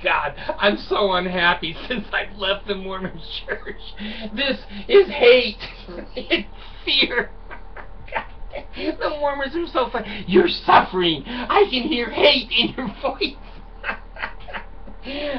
God, I'm so unhappy since I've left the Mormon church. This is hate. It's fear. God, the Mormons are so funny. You're suffering. I can hear hate in your voice.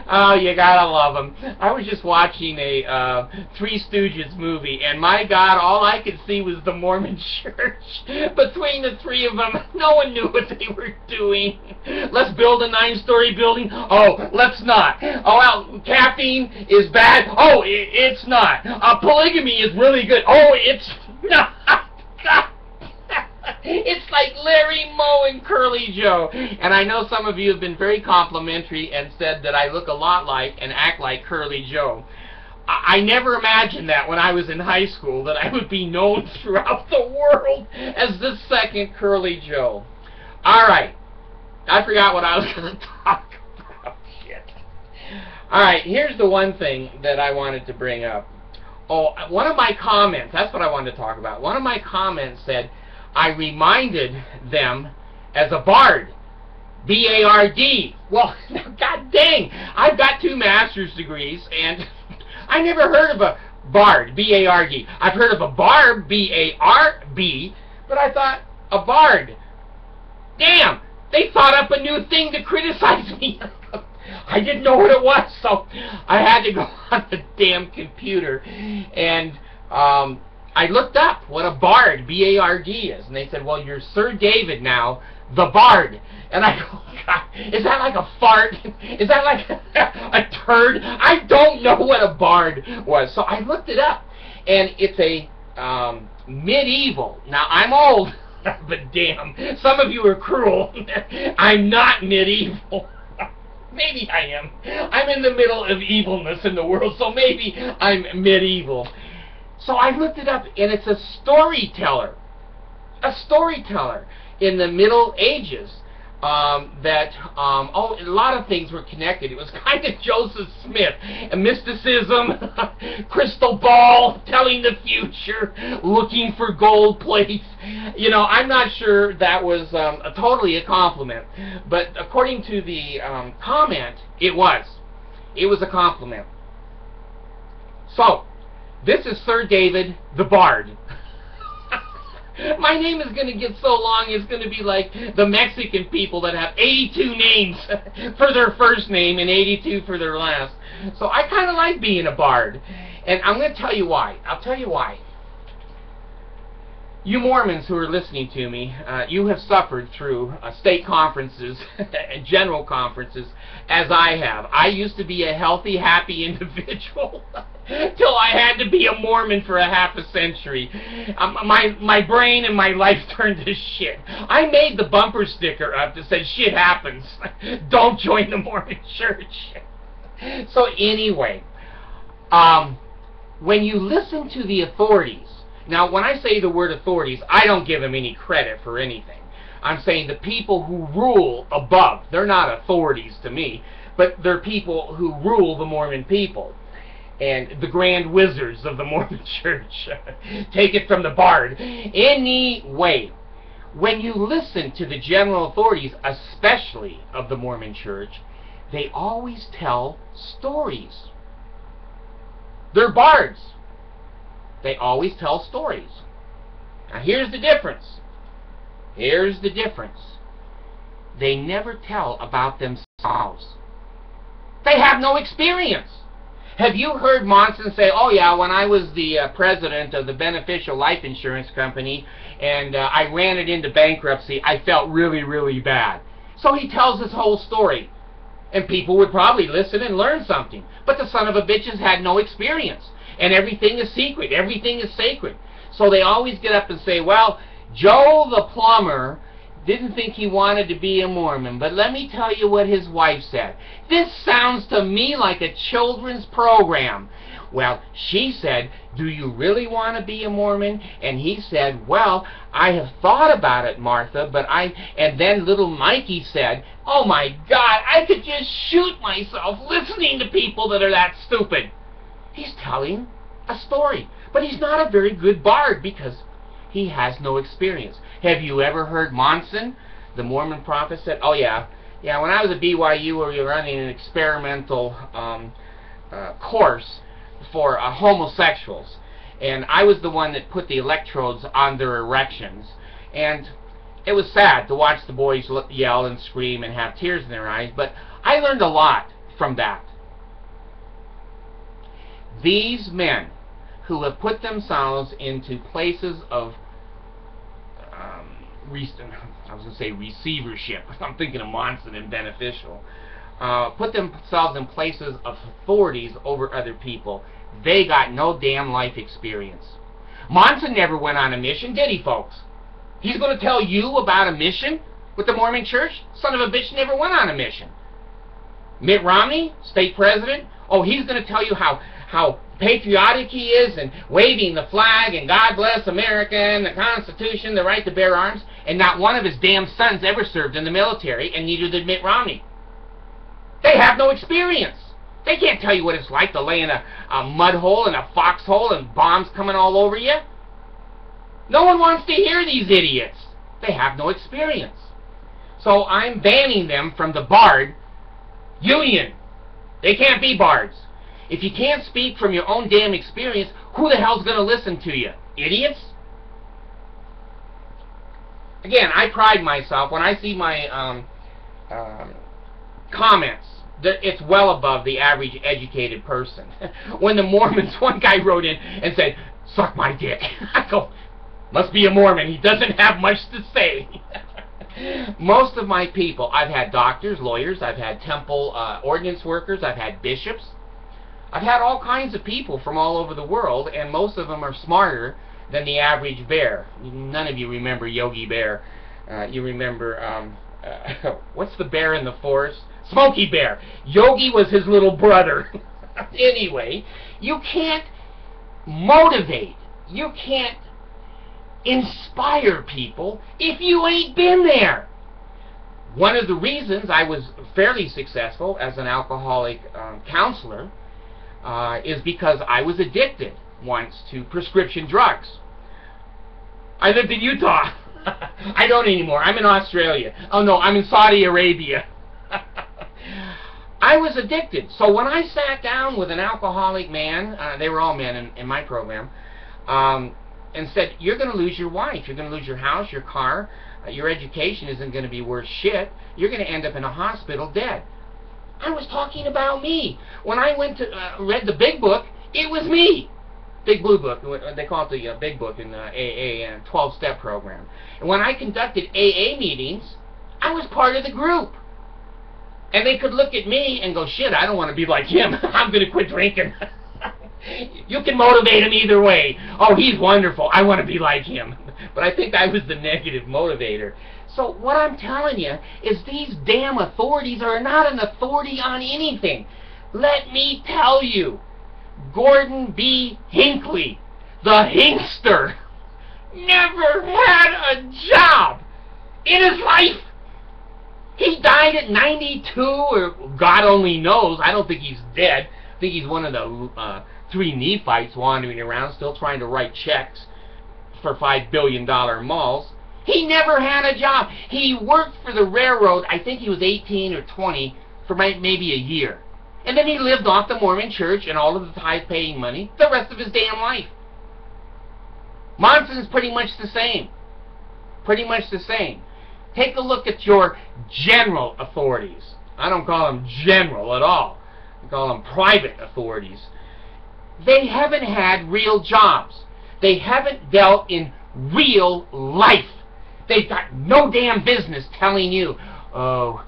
Oh, you gotta love them. I was just watching a Three Stooges movie, and my God, all I could see was the Mormon church. Between the three of them, no one knew what they were doing. Let's build a 9-story building. Oh, let's not. Oh, well, caffeine is bad. Oh, it's not. Polygamy is really good. Oh, it's not. God. It's like Larry, Moe, and Curly Joe. And I know some of you have been very complimentary and said that I look a lot like and act like Curly Joe. I never imagined that when I was in high school, that I would be known throughout the world as the second Curly Joe. Alright. I forgot what I was going to talk about. Shit. Alright, here's the one thing that I wanted to bring up. Oh, one of my comments, that's what I wanted to talk about. One of my comments said, I reminded them as a bard. B-A-R-D. Well, god dang, I've got 2 master's degrees, and I never heard of a bard, B-A-R-D. I've heard of a barb, B-A-R-B, but I thought, a bard. Damn, they thought up a new thing to criticize me. I didn't know what it was, so I had to go on the damn computer, and I looked up what a bard, B-A-R-D, is, and they said, well, you're Sir David now, the bard. And I go, God, is that like a fart? Is that like a turd? I don't know what a bard was. So I looked it up, and it's a medieval. Now, I'm old, but damn, some of you are cruel. I'm not medieval. Maybe I am. I'm in the middle of evilness in the world, so maybe I'm medieval. So I looked it up, and it's a storyteller. A storyteller in the Middle Ages. Oh, a lot of things were connected. It was kind of Joseph Smith. Mysticism, crystal ball, telling the future, looking for gold plates. You know, I'm not sure that was totally a compliment. But according to the comment, it was. It was a compliment. So, this is Sir David the Bard. My name is going to get so long, it's going to be like the Mexican people that have 82 names for their first name and 82 for their last. So I kind of like being a bard. And I'm going to tell you why. I'll tell you why. You Mormons who are listening to me, you have suffered through state conferences and general conferences as I have. I used to be a healthy, happy individual till I had to be a Mormon for a half a century. My brain and my life turned to shit. I made the bumper sticker up that said, shit happens. Don't join the Mormon church. So anyway, when you listen to the authorities, now, when I say the word authorities, I don't give them any credit for anything. I'm saying the people who rule above. They're not authorities to me, but they're people who rule the Mormon people. And the grand wizards of the Mormon church. Take it from the bard. Anyway, when you listen to the general authorities, especially of the Mormon church, they always tell stories. They're bards. They always tell stories. Now here's the difference. Here's the difference. They never tell about themselves. They have no experience. Have you heard Monson say, oh yeah, when I was the president of the beneficial life insurance company and I ran it into bankruptcy, I felt really, really bad. So he tells this whole story. And people would probably listen and learn something. But the son of a bitches had no experience. And everything is secret. Everything is sacred. So they always get up and say, well, Joe the plumber didn't think he wanted to be a Mormon, but let me tell you what his wife said. This sounds to me like a children's program. Well, she said, do you really want to be a Mormon? And he said, well, I have thought about it, Martha, but and then little Mikey said, oh my God, I could just shoot myself listening to people that are that stupid. He's telling a story, but he's not a very good bard because he has no experience. Have you ever heard Monson, the Mormon prophet, said, oh yeah, Yeah, when I was at BYU, we were running an experimental course for homosexuals, and I was the one that put the electrodes on their erections, and it was sad to watch the boys yell and scream and have tears in their eyes, but I learned a lot from that. These men who have put themselves into places of I was going to say receivership. I'm thinking of Monson and beneficial. Put themselves in places of authorities over other people. They got no damn life experience. Monson never went on a mission, did he, folks? He's going to tell you about a mission with the Mormon Church? Son of a bitch never went on a mission. Mitt Romney, state president, oh, he's going to tell you how patriotic he is and waving the flag and God bless America and the Constitution, the right to bear arms, and not one of his damn sons ever served in the military, and neither did Mitt Romney. They have no experience. They can't tell you what it's like to lay in a mud hole and a foxhole and bombs coming all over you. No one wants to hear these idiots. They have no experience. So I'm banning them from the Bard Union. They can't be bards. If you can't speak from your own damn experience, who the hell's going to listen to you? Idiots? Again, I pride myself when I see my comments that it's well above the average educated person. When the Mormons, one guy wrote in and said, "Suck my dick." I go, must be a Mormon. He doesn't have much to say. Most of my people, I've had doctors, lawyers, I've had temple ordinance workers, I've had bishops. I've had all kinds of people from all over the world, and most of them are smarter than the average bear. None of you remember Yogi Bear. You remember, what's the bear in the forest? Smokey Bear. Yogi was his little brother. Anyway, you can't motivate, you can't inspire people if you ain't been there. One of the reasons I was fairly successful as an alcoholic counselor is because I was addicted once to prescription drugs. I lived in Utah. I don't anymore. I'm in Australia. Oh no, I'm in Saudi Arabia. I was addicted. So when I sat down with an alcoholic man, they were all men in my program, and said, you're going to lose your wife, you're going to lose your house, your car, your education isn't going to be worth shit, you're going to end up in a hospital dead. I was talking about me. When I went to read the Big Book, it was me. Big Blue Book, they call it the Big Book in the AA 12-step program. And when I conducted AA meetings, I was part of the group. And they could look at me and go, shit, I don't want to be like him. I'm going to quit drinking. You can motivate him either way. Oh, he's wonderful. I want to be like him. But I think I was the negative motivator. So what I'm telling you is these damn authorities are not an authority on anything. Let me tell you, Gordon B. Hinckley, the Hinkster, never had a job in his life. He died at 92, or God only knows. I don't think he's dead. I think he's one of the 3 Nephites wandering around still trying to write checks for $5 billion malls. He never had a job. He worked for the railroad, I think he was 18 or 20, for maybe a year. And then he lived off the Mormon Church and all of the tithe-paying money the rest of his damn life. Monson's pretty much the same. Pretty much the same. Take a look at your general authorities. I don't call them general at all. I call them private authorities. They haven't had real jobs. They haven't dealt in real life. They've got no damn business telling you, oh,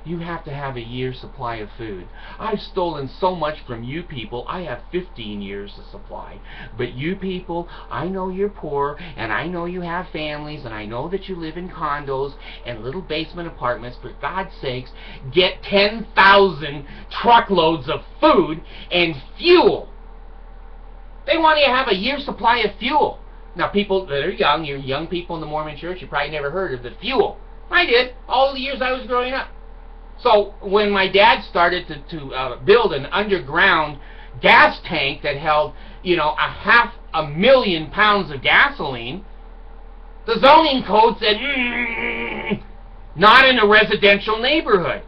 you have to have a year's supply of food. I've stolen so much from you people, I have 15 years of supply. But you people, I know you're poor, and I know you have families, and I know that you live in condos and little basement apartments. For God's sakes, get 10,000 truckloads of food and fuel. They want you to have a year's supply of fuel. Now, people that are young, you're young people in the Mormon Church, you probably never heard of the fuel. I did, all the years I was growing up. So when my dad started to build an underground gas tank that held, you know, 500,000 pounds of gasoline, the zoning code said, Not in a residential neighborhood.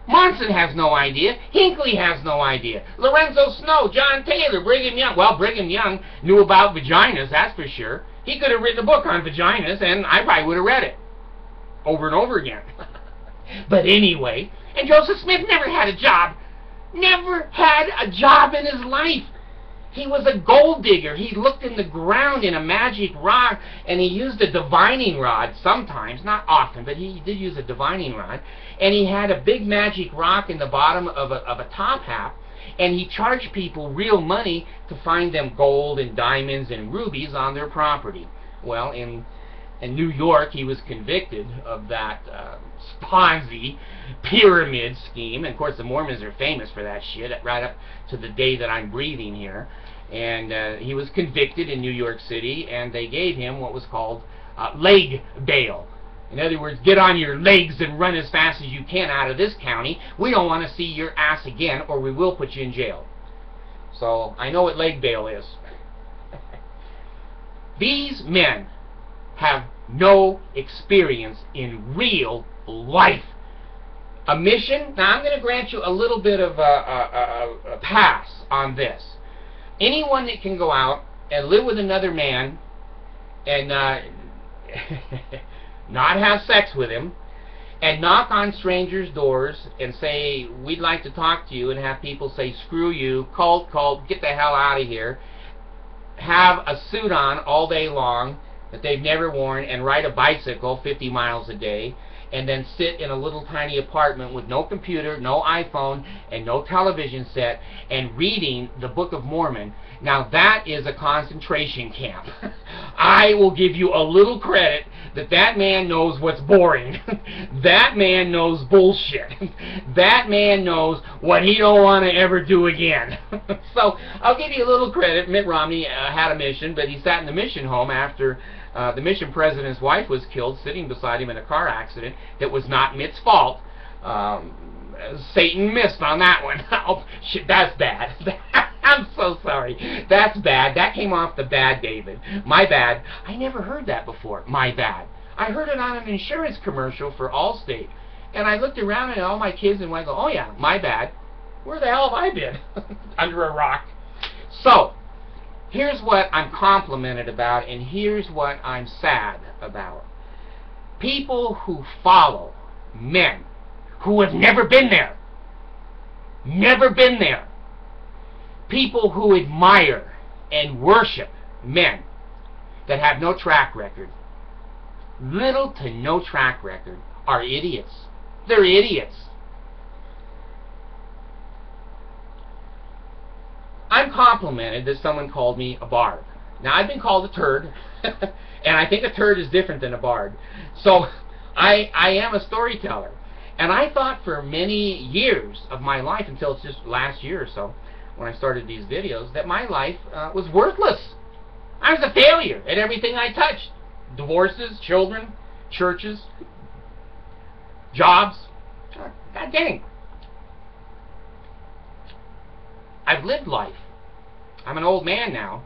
Monson has no idea. Hinckley has no idea. Lorenzo Snow, John Taylor, Brigham Young. Well, Brigham Young knew about vaginas, that's for sure. He could have written a book on vaginas, and I probably would have read it over and over again. But anyway, and Joseph Smith never had a job. Never had a job in his life. He was a gold digger. He looked in the ground in a magic rock, and he used a divining rod sometimes, not often, but he did use a divining rod. And he had a big magic rock in the bottom of a top hat, and he charged people real money to find them gold and diamonds and rubies on their property. Well, in New York, he was convicted of that Ponzi pyramid scheme. And of course, the Mormons are famous for that shit right up to the day that I'm breathing here. And he was convicted in New York City, and they gave him what was called leg bail. In other words, get on your legs and run as fast as you can out of this county. We don't want to see your ass again, or we will put you in jail. So I know what leg bail is. These men have no experience in real life. A mission, now I'm going to grant you a little bit of a pass on this. Anyone that can go out and live with another man and not have sex with him, and knock on strangers' doors and say, we'd like to talk to you, and have people say, screw you, cult, get the hell out of here, have a suit on all day long that they've never worn, and ride a bicycle 50 miles a day, and then sit in a little tiny apartment with no computer, no iPhone, and no television set, and reading the Book of Mormon. Now that is a concentration camp. I will give you a little credit that that man knows what's boring. That man knows bullshit. That man knows what he don't want to ever do again. So I'll give you a little credit. Mitt Romney had a mission, but he sat in the mission home after the mission president's wife was killed, sitting beside him in a car accident that was not Mitt's fault. Satan missed on that one. Oh, shit, that's bad. I'm so sorry. That's bad. That came off the bad, David. My bad. I never heard that before. My bad. I heard it on an insurance commercial for Allstate. And I looked around at all my kids and went, oh yeah, my bad. Where the hell have I been? Under a rock. So, here's what I'm complimented about, and here's what I'm sad about. People who follow men who have never been there. Never been there. People who admire and worship men that have no track record, little to no track record, are idiots. They're idiots. I'm complimented that someone called me a bard. Now, I've been called a turd, and I think a turd is different than a bard. So, I am a storyteller. And I thought for many years of my life, until it's just last year or so, when I started these videos, that my life was worthless. I was a failure at everything I touched. Divorces, children, churches, jobs. God dang. I've lived life. I'm an old man now,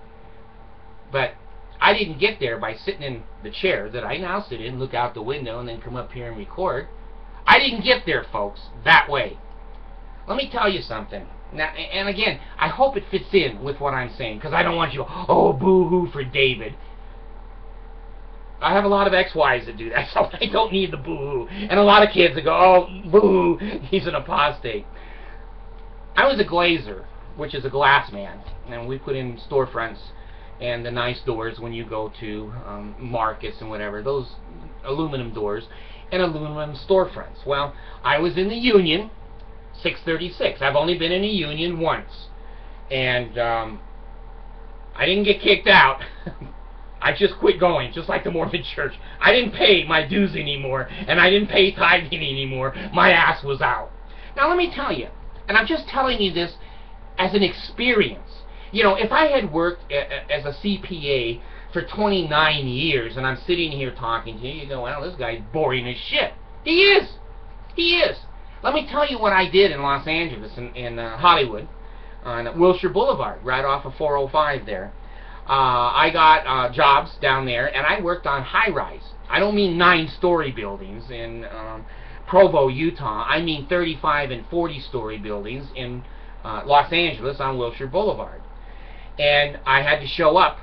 but I didn't get there by sitting in the chair that I now sit in, look out the window, and then come up here and record. I didn't get there, folks, that way. Let me tell you something. Now, and again, I hope it fits in with what I'm saying, because I don't want you, oh, boo-hoo for David. I have a lot of ex-wives that do that, so I don't need the boo-hoo. And a lot of kids that go, oh, boo-hoo, he's an apostate. I was a glazer, which is a glass man, and we put in storefronts and the nice doors when you go to markets and whatever, those aluminum doors and aluminum storefronts. Well, I was in the union, 636. I've only been in a union once, and I didn't get kicked out. I just quit going, just like the Mormon church. I didn't pay my dues anymore, and I didn't pay tithing anymore. My ass was out. Now let me tell you, and I'm just telling you this as an experience. You know, if I had worked as a CPA for 29 years, and I'm sitting here talking to you, you go, well, this guy's boring as shit. He is. He is. Let me tell you what I did in Los Angeles, in Hollywood, on Wilshire Boulevard, right off of 405 there. I got jobs down there, and I worked on high-rise. I don't mean 9-story buildings in Provo, Utah. I mean 35 and 40-story buildings in Los Angeles on Wilshire Boulevard. And I had to show up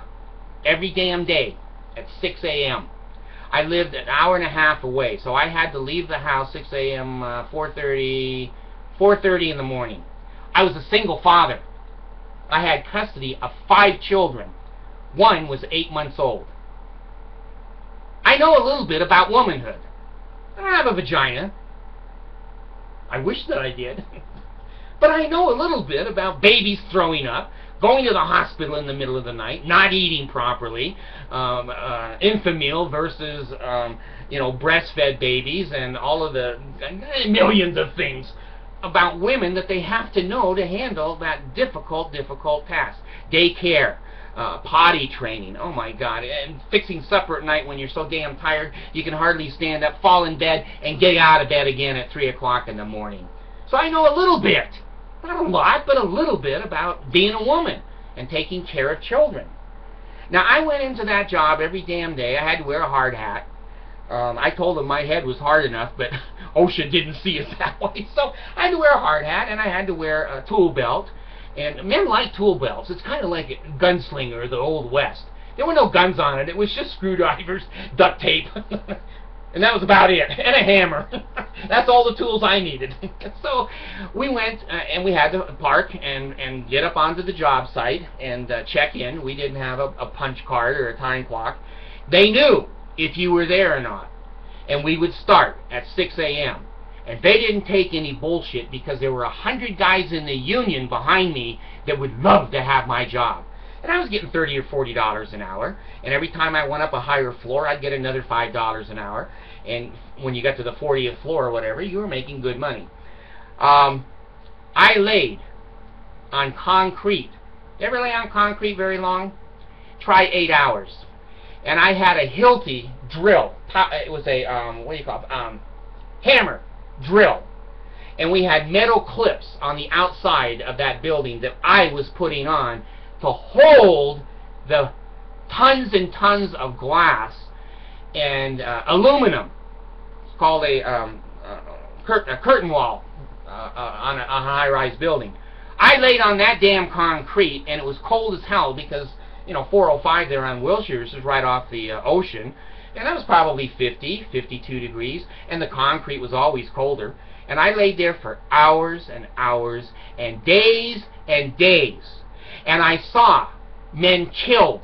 every damn day at 6 a.m. I lived an hour and a half away, so I had to leave the house 6 a.m., 4:30 in the morning. I was a single father. I had custody of 5 children. One was 8 months old. I know a little bit about womanhood. I don't have a vagina. I wish that I did. But I know a little bit about babies throwing up, going to the hospital in the middle of the night, not eating properly, infamil versus, breastfed babies, and all of the millions of things about women that they have to know to handle that difficult task. Daycare, potty training, oh my God, and fixing supper at night when you're so damn tired you can hardly stand up, fall in bed, and get out of bed again at 3 o'clock in the morning. So I know a little bit, not a lot, but a little bit about being a woman and taking care of children. Now, I went into that job every damn day. I had to wear a hard hat. I told them my head was hard enough, but OSHA didn't see it that way. So I had to wear a hard hat, and I had to wear a tool belt. And men like tool belts. It's kind of like a gunslinger of the Old West. There were no guns on it. It was just screwdrivers, duct tape, and that was about it, and a hammer. That's all the tools I needed. So we went, and we had to park and get up onto the job site and check in. We didn't have a punch card or a time clock. They knew if you were there or not. And we would start at 6 a.m. And they didn't take any bullshit, because there were 100 guys in the union behind me that would love to have my job. And I was getting $30 or $40 an hour. And every time I went up a higher floor, I'd get another $5 an hour. And when you got to the 40th floor or whatever, you were making good money. I laid on concrete. You ever lay on concrete very long? Try 8 hours. And I had a Hilti drill. It was a, hammer drill. And we had metal clips on the outside of that building that I was putting on to hold the tons and tons of glass and aluminum. It's called a curtain wall on a high-rise building. I laid on that damn concrete, and it was cold as hell because, 405 there on Wilshire is right off the ocean. And that was probably 50, 52 degrees, and the concrete was always colder. And I laid there for hours and hours and days and days. And I saw men killed.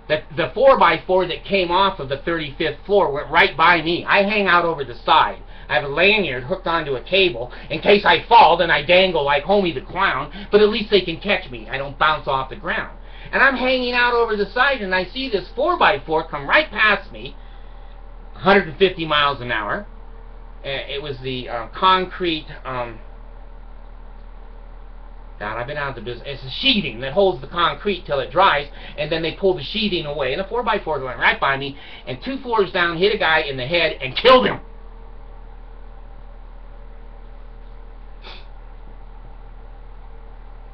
The 4x4 that came off of the 35th floor went right by me. I hang out over the side. I have a lanyard hooked onto a cable. In case I fall, then I dangle like Homie the Clown, but at least they can catch me. I don't bounce off the ground. And I'm hanging out over the side, and I see this 4x4 come right past me, 150 miles an hour. It was the concrete, God, I've been out of the business. It's a sheathing that holds the concrete till it dries, and then they pull the sheathing away. And the 4x4 went right by me, and 2 floors down, hit a guy in the head and killed him.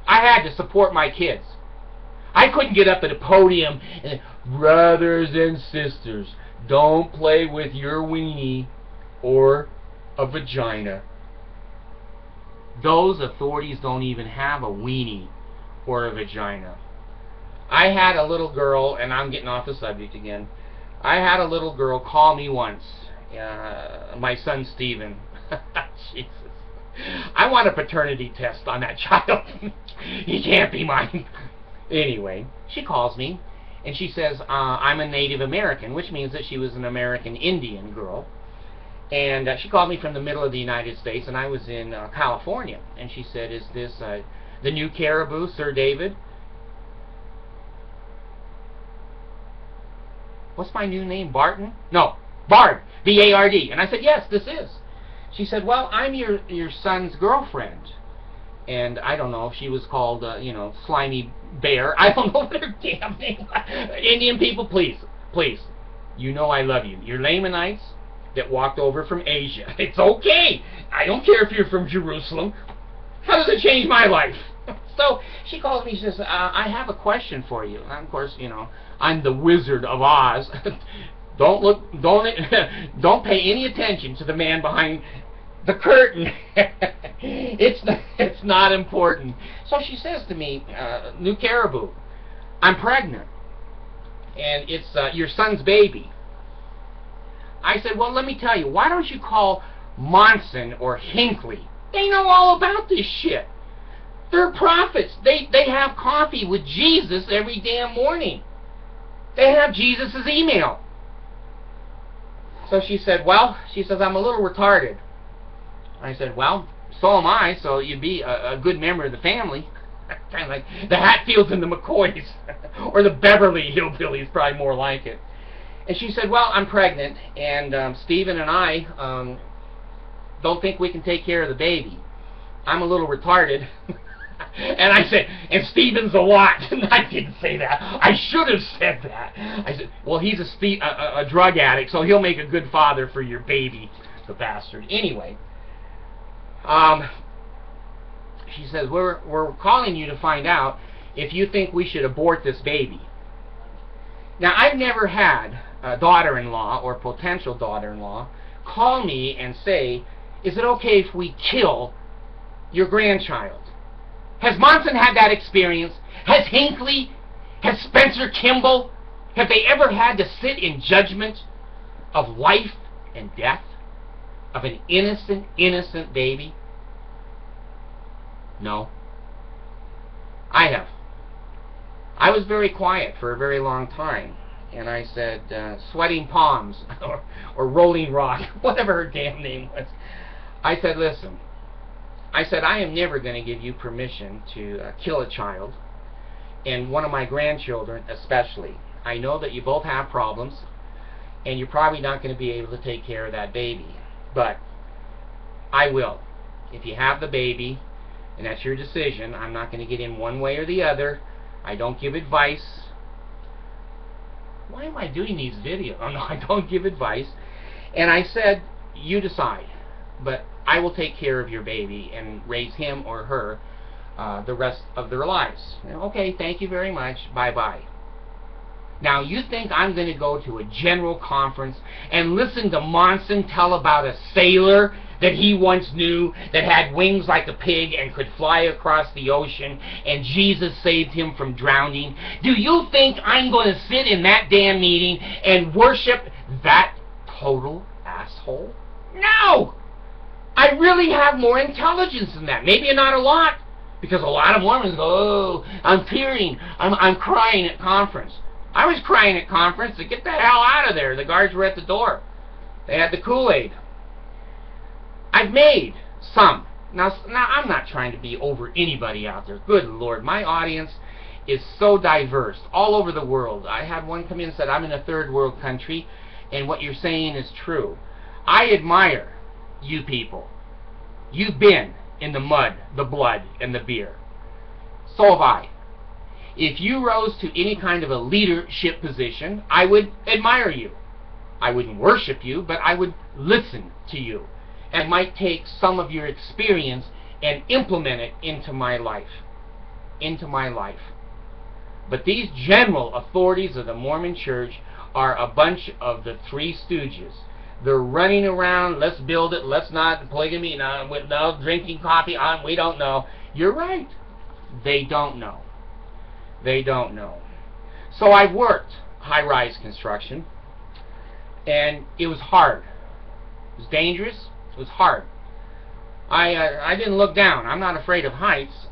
I had to support my kids. I couldn't get up at a podium and, brothers and sisters, don't play with your weenie or a vagina. Those authorities don't even have a weenie or a vagina. I had a little girl, and I'm getting off the subject again. I had a little girl call me once, my son Stephen. Jesus. I want a paternity test on that child. He can't be mine. Anyway, she calls me, and she says, I'm a Native American, which means that she was an American Indian girl. And she called me from the middle of the United States, and I was in California. And she said, is this the new Caribou, Sir David? What's my new name, Barton? No, Bard, B-A-R-D. And I said, yes, this is. She said, well, I'm your son's girlfriend. And I don't know if she was called, Slimy Bear. I don't know what her damn name was. Indian people, please, please. You know I love you. You're Lamanites that walked over from Asia. It's okay. I don't care if you're from Jerusalem. How does it change my life? So she calls me. She says, "I have a question for you." And of course, I'm the Wizard of Oz. Don't look. Don't don't pay any attention to the man behind the curtain. It's not important. So she says to me, "New Caribou, I'm pregnant, and it's your son's baby." I said, "Well, let me tell you. Why don't you call Monson or Hinckley? They know all about this shit. They're prophets. They have coffee with Jesus every damn morning. They have Jesus' email." So she said, "Well," she says, "I'm a little retarded." I said, "Well, so am I, so you'd be a good member of the family." Kind of like the Hatfields and the McCoys. Or the Beverly Hillbillies, probably more like it. And she said, "Well, I'm pregnant, and Stephen and I don't think we can take care of the baby. I'm a little retarded." And I said, "And Stephen's a what?" And I didn't say that. I should have said that. I said, "Well, he's a drug addict, so he'll make a good father for your baby, the bastard." Anyway, she says, we're calling you to find out if you think we should abort this baby." Now, I've never had a daughter-in-law or potential daughter-in-law call me and say, "Is it okay if we kill your grandchild?" Has Monson had that experience? Has Hinckley? Has Spencer Kimball? Have they ever had to sit in judgment of life and death of an innocent baby? No. I have. I was very quiet for a very long time, and I said, Sweating Palms, or Rolling Rock, whatever her damn name was. I said, "Listen," I said, "I am never going to give you permission to kill a child, and one of my grandchildren especially. I know that you both have problems, and you're probably not going to be able to take care of that baby, but I will. If you have the baby, and that's your decision, I'm not going to get in one way or the other. I don't give advice." Why am I doing these videos? Oh, no, I don't give advice. And I said, "You decide, but I will take care of your baby and raise him or her the rest of their lives." "Okay, thank you very much. Bye-bye." Now, you think I'm going to go to a general conference and listen to Monson tell about a sailor that he once knew that had wings like a pig and could fly across the ocean, and Jesus saved him from drowning? Do you think I'm going to sit in that damn meeting and worship that total asshole? No! I really have more intelligence than that. Maybe not a lot, because a lot of Mormons go, "Oh, I'm tearing, I'm crying at conference." I was crying at conference to get the hell out of there. The guards were at the door. They had the Kool-Aid. I've made some. Now, I'm not trying to be over anybody out there. Good Lord, my audience is so diverse all over the world. I had one come in and said, "I'm in a third world country, and what you're saying is true." I admire you people. You've been in the mud, the blood, and the beer. So have I. If you rose to any kind of a leadership position, I would admire you. I wouldn't worship you, but I would listen to you, and might take some of your experience and implement it into my life. Into my life. But these general authorities of the Mormon Church are a bunch of the Three Stooges. They're running around, let's build it, let's not, polygamy, no drinking coffee, we don't know. You're right. They don't know. They don't know. So I've worked high-rise construction, and it was hard. It was dangerous. It was hard. I didn't look down. I'm not afraid of heights,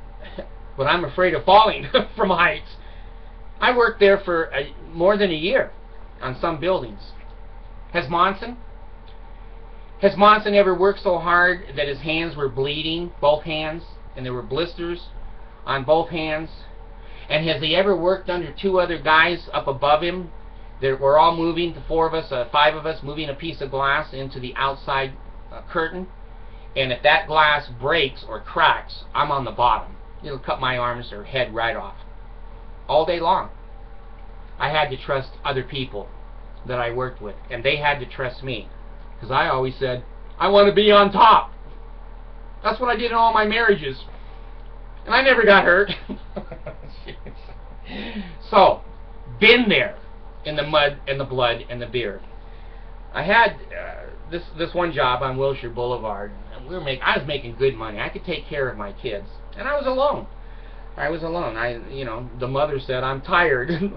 but I'm afraid of falling from heights. I worked there for more than a year on some buildings. Has Monson ever worked so hard that his hands were bleeding, both hands, and there were blisters on both hands? And has he ever worked under two other guys up above him? We're all moving, the four of us, five of us, moving a piece of glass into the outside curtain. And if that glass breaks or cracks, I'm on the bottom. It'll cut my arms or head right off. All day long. I had to trust other people that I worked with, and they had to trust me. Because I always said, I want to be on top. That's what I did in all my marriages. And I never got hurt. So, been there in the mud and the blood and the beer. I had this one job on Wilshire Boulevard, and I was making good money. I could take care of my kids, and I was alone. The mother said, "I'm tired."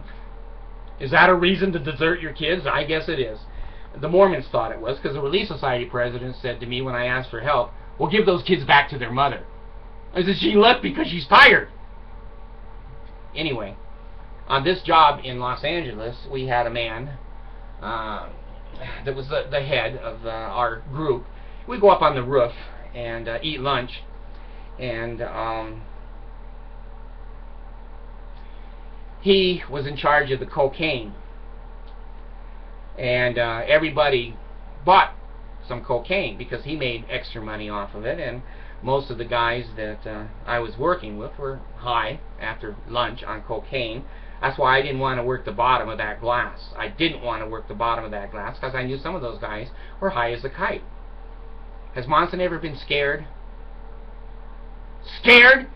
Is that a reason to desert your kids? I guess it is. The Mormons thought it was, because the Relief Society president said to me when I asked for help, "Well, give those kids back to their mother." I said, "She left because she's tired." Anyway, on this job in Los Angeles, we had a man that was the head of our group. We'd go up on the roof and eat lunch, and he was in charge of the cocaine, and everybody bought some cocaine because he made extra money off of it, and most of the guys that I was working with were high after lunch on cocaine. That's why I didn't want to work the bottom of that glass. I didn't want to work the bottom of that glass because I knew some of those guys were high as a kite. Has Monson ever been scared? Scared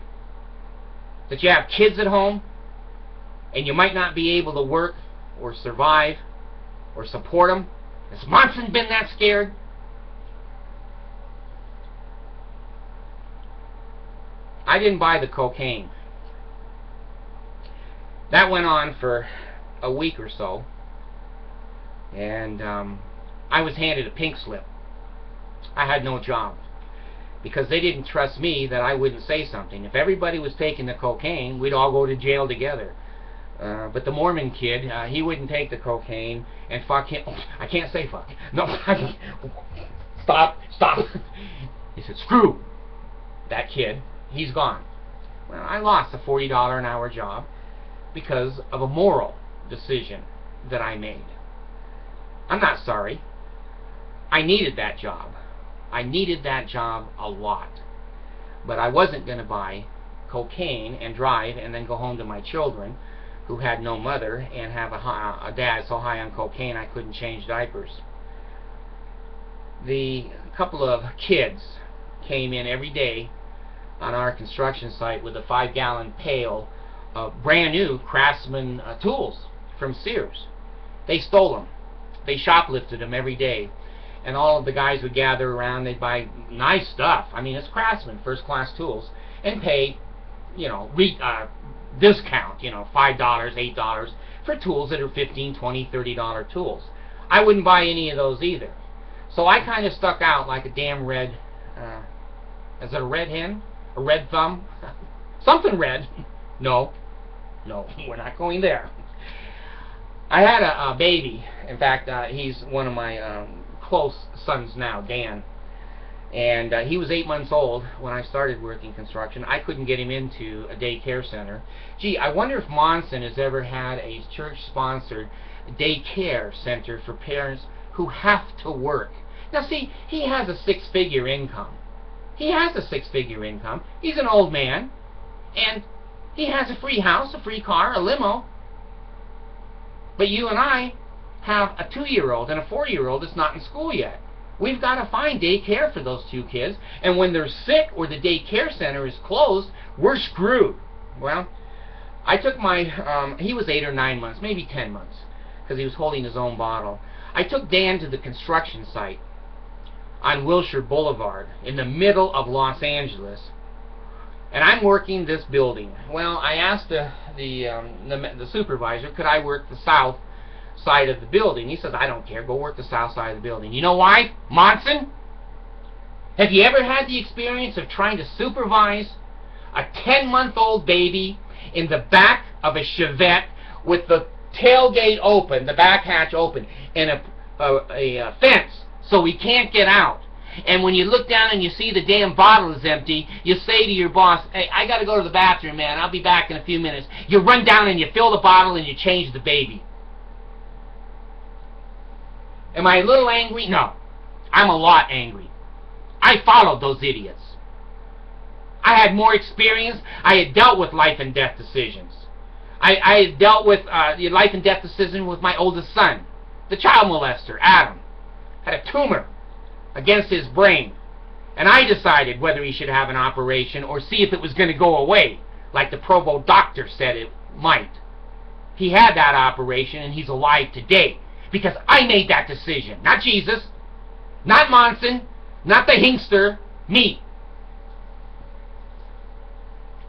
that you have kids at home and you might not be able to work or survive or support them? Has Monson been that scared? I didn't buy the cocaine. That went on for a week or so, and I was handed a pink slip. I had no job because they didn't trust me that I wouldn't say something. If everybody was taking the cocaine, we'd all go to jail together. But the Mormon kid, he wouldn't take the cocaine, and fuck him. Oh, I can't say fuck. No, stop. He said, "Screw that kid. He's gone." Well, I lost a $40 an hour job because of a moral decision that I made. I'm not sorry. I needed that job. I needed that job a lot. But I wasn't going to buy cocaine and drive and then go home to my children who had no mother and have a dad so high on cocaine I couldn't change diapers. The couple of kids came in every day on our construction site with a 5-gallon pail brand new Craftsman tools from Sears. They stole them. They shoplifted them every day. And all of the guys would gather around. They'd buy nice stuff. I mean, it's Craftsman, first-class tools, and pay, discount, $5, $8 for tools that are $15, $20, $30 tools. I wouldn't buy any of those either. So I kind of stuck out like a damn red, is it a red hen? A red thumb? Something red. No, we're not going there. I had a baby. In fact, he's one of my close sons now, Dan. And he was 8 months old when I started working construction. I couldn't get him into a daycare center. Gee, I wonder if Monson has ever had a church-sponsored daycare center for parents who have to work. Now, see, he has a 6-figure income. He has a 6-figure income. He's an old man. And he has a free house, a free car, a limo. But you and I have a 2-year-old and a 4-year-old that's not in school yet. We've got to find daycare for those 2 kids. And when they're sick or the daycare center is closed, we're screwed. Well, I took my, he was 8 or 9 months, maybe 10 months, because he was holding his own bottle. I took Dan to the construction site on Wilshire Boulevard in the middle of Los Angeles. And I'm working this building. Well, I asked the supervisor, could I work the south side of the building? He says, "I don't care. Go work the south side of the building." You know why, Monson? Have you ever had the experience of trying to supervise a 10-month-old baby in the back of a Chevette with the tailgate open, the back hatch open, and a fence so he can't get out? And when you look down and you see the damn bottle is empty, you say to your boss, "Hey, I got to go to the bathroom, man. I'll be back in a few minutes." You run down and you fill the bottle and you change the baby. Am I a little angry? No. I'm a lot angry. I followed those idiots. I had more experience. I had dealt with life and death decisions. I had dealt with the life and death decision with my oldest son, the child molester, Adam. Had a tumor against his brain. And I decided whether he should have an operation or see if it was going to go away, like the Provo doctor said it might. He had that operation, and he's alive today because I made that decision. Not Jesus, not Monson, not the Hinkster, me.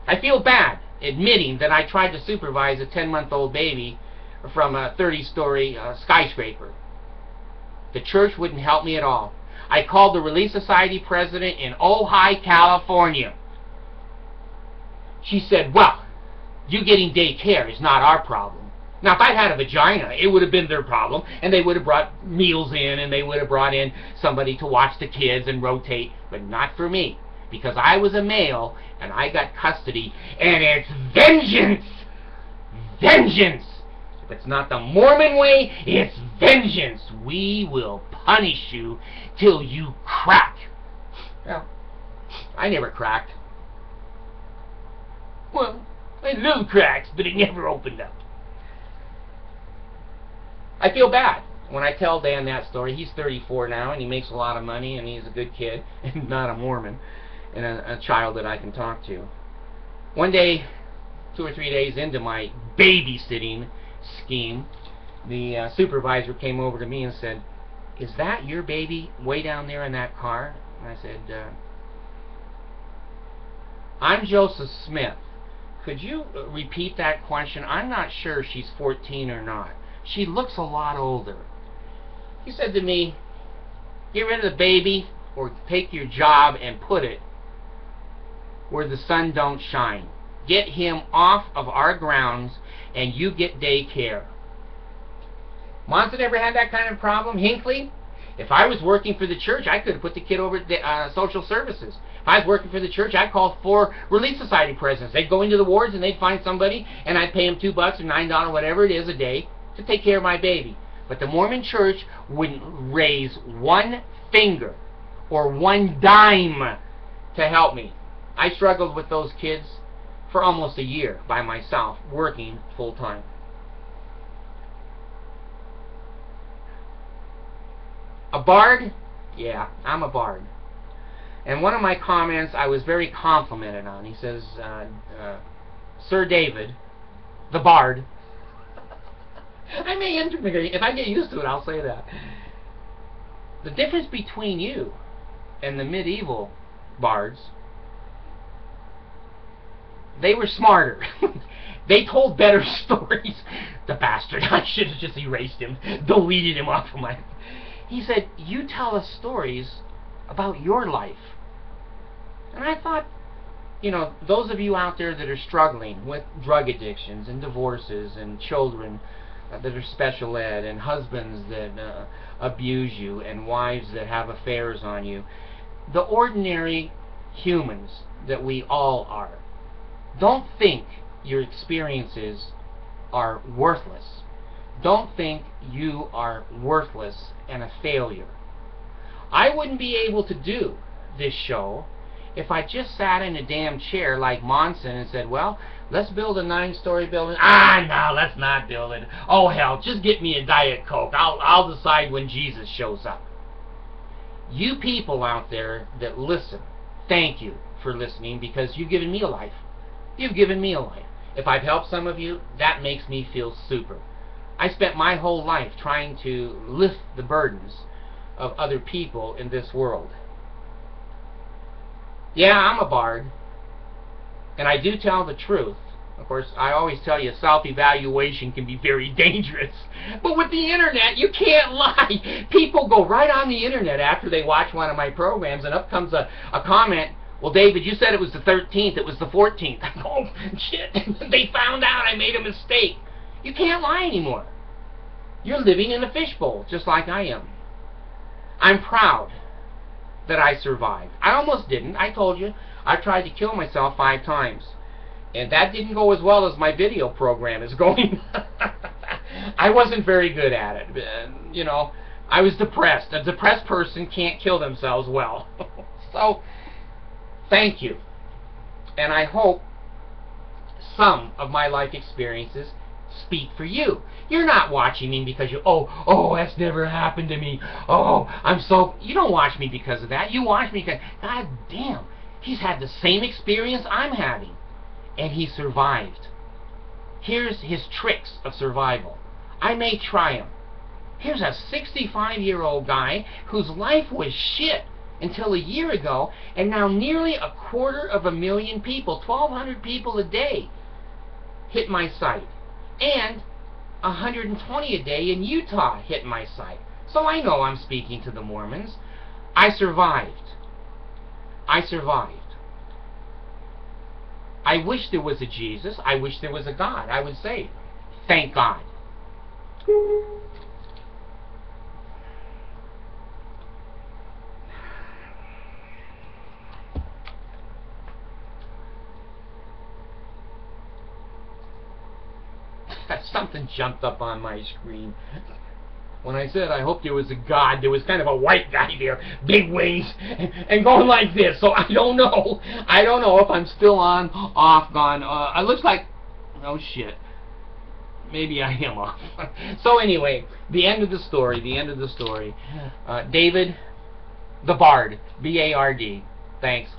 I feel bad admitting that I tried to supervise a 10-month-old baby from a 30-story skyscraper. The church wouldn't help me at all. I called the Relief Society president in Ojai, California. She said, well, you getting daycare is not our problem. Now, if I'd had a vagina, it would have been their problem, and they would have brought meals in, and they would have brought in somebody to watch the kids and rotate, but not for me, because I was a male, and I got custody, and it's vengeance! Vengeance! If it's not the Mormon way, it's vengeance! We will punish you till you crack. Well, I never cracked. Well, I had little cracks, but it never opened up. I feel bad when I tell Dan that story. He's 34 now, and he makes a lot of money, and he's a good kid, and not a Mormon, and a child that I can talk to. One day, 2 or 3 days into my babysitting scheme, the supervisor came over to me and said, is that your baby way down there in that car? And I said, I'm Joseph Smith. Could you repeat that question? I'm not sure she's 14 or not. She looks a lot older. He said to me, get rid of the baby or take your job and put it where the sun don't shine. Get him off of our grounds and you get daycare. Monson ever had that kind of problem? Hinckley? If I was working for the church, I could have put the kid over at social services. If I was working for the church, I'd call 4 Relief Society presidents. They'd go into the wards and they'd find somebody, and I'd pay them $2 or $9, whatever it is a day, to take care of my baby. But the Mormon church wouldn't raise one finger or one dime to help me. I struggled with those kids for almost a year by myself, working full time. A bard? Yeah, I'm a bard. And one of my comments I was very complimented on. He says, Sir David, the bard. I may integrate. If I get used to it, I'll say that. The difference between you and the medieval bards, they were smarter. They told better stories. The bastard. I should have just erased him, deleted him off of my... He said, you tell us stories about your life. And I thought, you know, those of you out there that are struggling with drug addictions and divorces and children that are special ed and husbands that abuse you and wives that have affairs on you, the ordinary humans that we all are, don't think your experiences are worthless. Don't think you are worthless and a failure. I wouldn't be able to do this show if I just sat in a damn chair like Monson and said, well, let's build a 9-story building. Ah, no, let's not build it. Oh, hell, just get me a Diet Coke. I'll decide when Jesus shows up. You people out there that listen, thank you for listening, because you've given me a life. You've given me a life. If I've helped some of you, that makes me feel super. I spent my whole life trying to lift the burdens of other people in this world. Yeah, I'm a bard, and I do tell the truth. Of course, I always tell you self-evaluation can be very dangerous. But with the internet, you can't lie. People go right on the internet after they watch one of my programs, and up comes a comment, well, David, you said it was the 13th, it was the 14th. I go, oh, shit, they found out I made a mistake. You can't lie anymore. You're living in a fishbowl, just like I am. I'm proud that I survived. I almost didn't. I told you. I tried to kill myself 5 times. And that didn't go as well as my video program is going. I wasn't very good at it. You know, I was depressed. A depressed person can't kill themselves well. So, thank you. And I hope some of my life experiences speak for you. You're not watching me because oh, that's never happened to me. Oh, you don't watch me because of that. You watch me because, God damn, he's had the same experience I'm having. And he survived. Here's his tricks of survival. I may try them. Here's a 65-year-old guy whose life was shit until a year ago, and now nearly 250,000 people, 1,200 people a day, hit my site. And 120 a day in Utah hit my site. So I know I'm speaking to the Mormons. I survived. I survived. I wish there was a Jesus. I wish there was a God. I would say, thank God. Something jumped up on my screen. When I said I hope there was a God, there was kind of a white guy there, big wings, and going like this. So I don't know. I don't know if I'm still on, off, gone. It looks like, oh shit. Maybe I am off. So anyway, the end of the story. The end of the story. David, the Bard, B-A-R-D. Thanks.